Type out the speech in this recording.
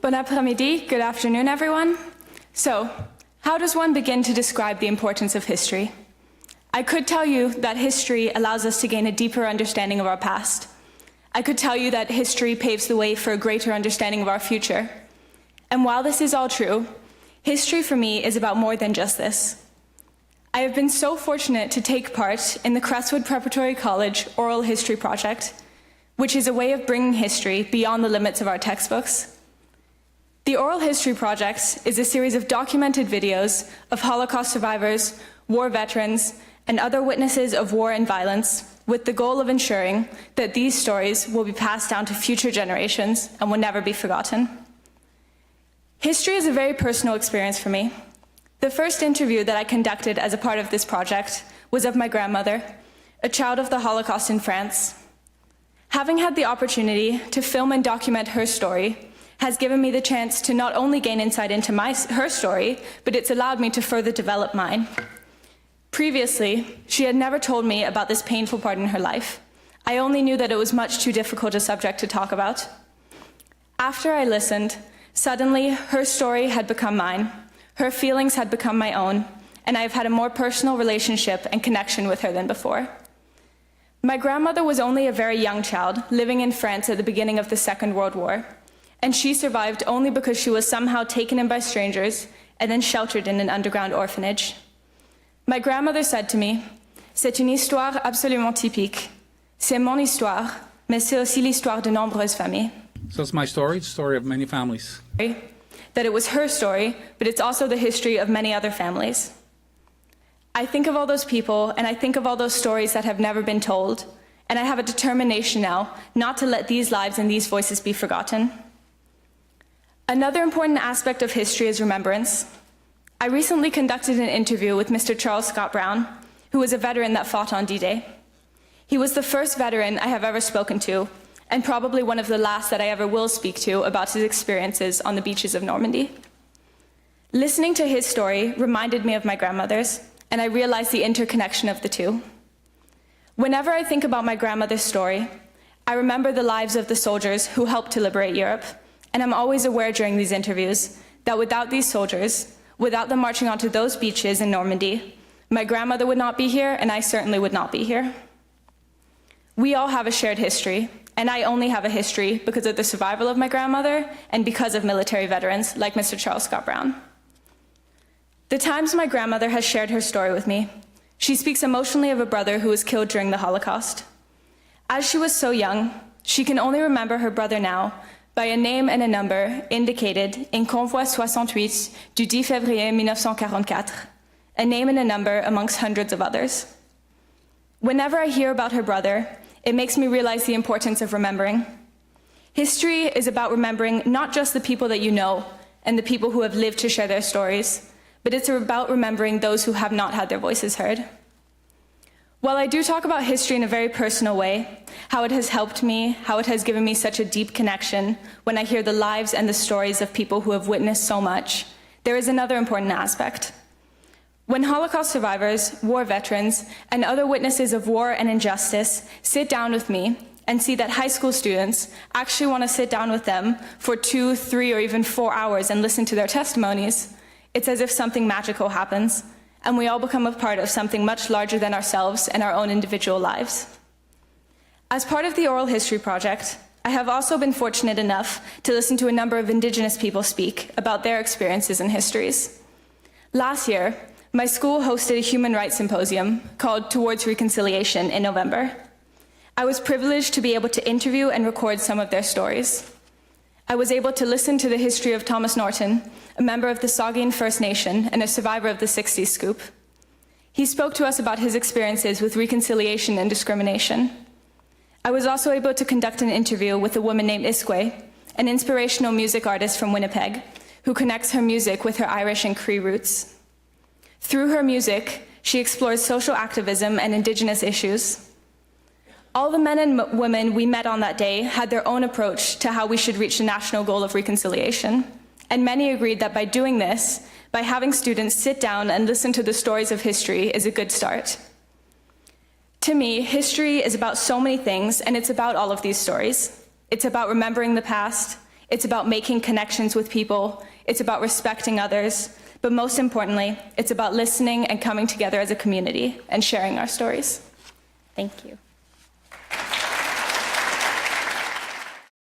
Bon après-midi, good afternoon everyone. So, how does one begin to describe the importance of history? I could tell you that history allows us to gain a deeper understanding of our past. I could tell you that history paves the way for a greater understanding of our future. And while this is all true, history for me is about more than just this. I have been so fortunate to take part in the Crestwood Preparatory College Oral History Project, which is a way of bringing history beyond the limits of our textbooks. The Oral History Project is a series of documented videos of Holocaust survivors, war veterans, and other witnesses of war and violence, with the goal of ensuring that these stories will be passed down to future generations and will never be forgotten. History is a very personal experience for me. The first interview that I conducted as a part of this project was of my grandmother, a child of the Holocaust in France. Having had the opportunity to film and document her story has given me the chance to not only gain insight into her story, but it's allowed me to further develop mine. Previously, she had never told me about this painful part in her life. I only knew that it was much too difficult a subject to talk about. After I listened, suddenly her story had become mine, her feelings had become my own, and I have had a more personal relationship and connection with her than before. My grandmother was only a very young child, living in France at the beginning of the Second World War, and she survived only because she was somehow taken in by strangers and then sheltered in an underground orphanage. My grandmother said to me, "C'est une histoire absolument typique. C'est mon histoire, mais c'est aussi l'histoire de nombreuses familles." So it's my story, the story of many families. That it was her story, but it's also the history of many other families. I think of all those people, and I think of all those stories that have never been told, and I have a determination now not to let these lives and these voices be forgotten. Another important aspect of history is remembrance. I recently conducted an interview with Mr. Charles Scott Brown, who was a veteran that fought on D-Day. He was the first veteran I have ever spoken to, and probably one of the last that I ever will speak to about his experiences on the beaches of Normandy. Listening to his story reminded me of my grandmother's, and I realized the interconnection of the two. Whenever I think about my grandmother's story, I remember the lives of the soldiers who helped to liberate Europe, and I'm always aware during these interviews that without these soldiers, without them marching onto those beaches in Normandy, my grandmother would not be here, and I certainly would not be here. We all have a shared history, and I only have a history because of the survival of my grandmother and because of military veterans like Mr. Charles Scott Brown. The times my grandmother has shared her story with me, she speaks emotionally of a brother who was killed during the Holocaust. As she was so young, she can only remember her brother now by a name and a number indicated in Convoi 68 du 10 février 1944, a name and a number amongst hundreds of others. Whenever I hear about her brother, it makes me realize the importance of remembering. History is about remembering not just the people that you know and the people who have lived to share their stories, but it's about remembering those who have not had their voices heard. While I do talk about history in a very personal way, how it has helped me, how it has given me such a deep connection when I hear the lives and the stories of people who have witnessed so much, there is another important aspect. When Holocaust survivors, war veterans, and other witnesses of war and injustice sit down with me and see that high school students actually want to sit down with them for 2, 3, or even 4 hours and listen to their testimonies, it's as if something magical happens, and we all become a part of something much larger than ourselves and our own individual lives. As part of the Oral History Project, I have also been fortunate enough to listen to a number of Indigenous people speak about their experiences and histories. Last year, my school hosted a human rights symposium called Towards Reconciliation in November. I was privileged to be able to interview and record some of their stories. I was able to listen to the history of Thomas Norton, a member of the Saugeen First Nation and a survivor of the 60s scoop. He spoke to us about his experiences with reconciliation and discrimination. I was also able to conduct an interview with a woman named Iskway, an inspirational music artist from Winnipeg, who connects her music with her Irish and Cree roots. Through her music, she explores social activism and Indigenous issues. All the men and women we met on that day had their own approach to how we should reach the national goal of reconciliation, and many agreed that by doing this, by having students sit down and listen to the stories of history is a good start. To me, history is about so many things, and it's about all of these stories. It's about remembering the past, It's about making connections with people. It's about respecting others. But most importantly, it's about listening and coming together as a community and sharing our stories. Thank you.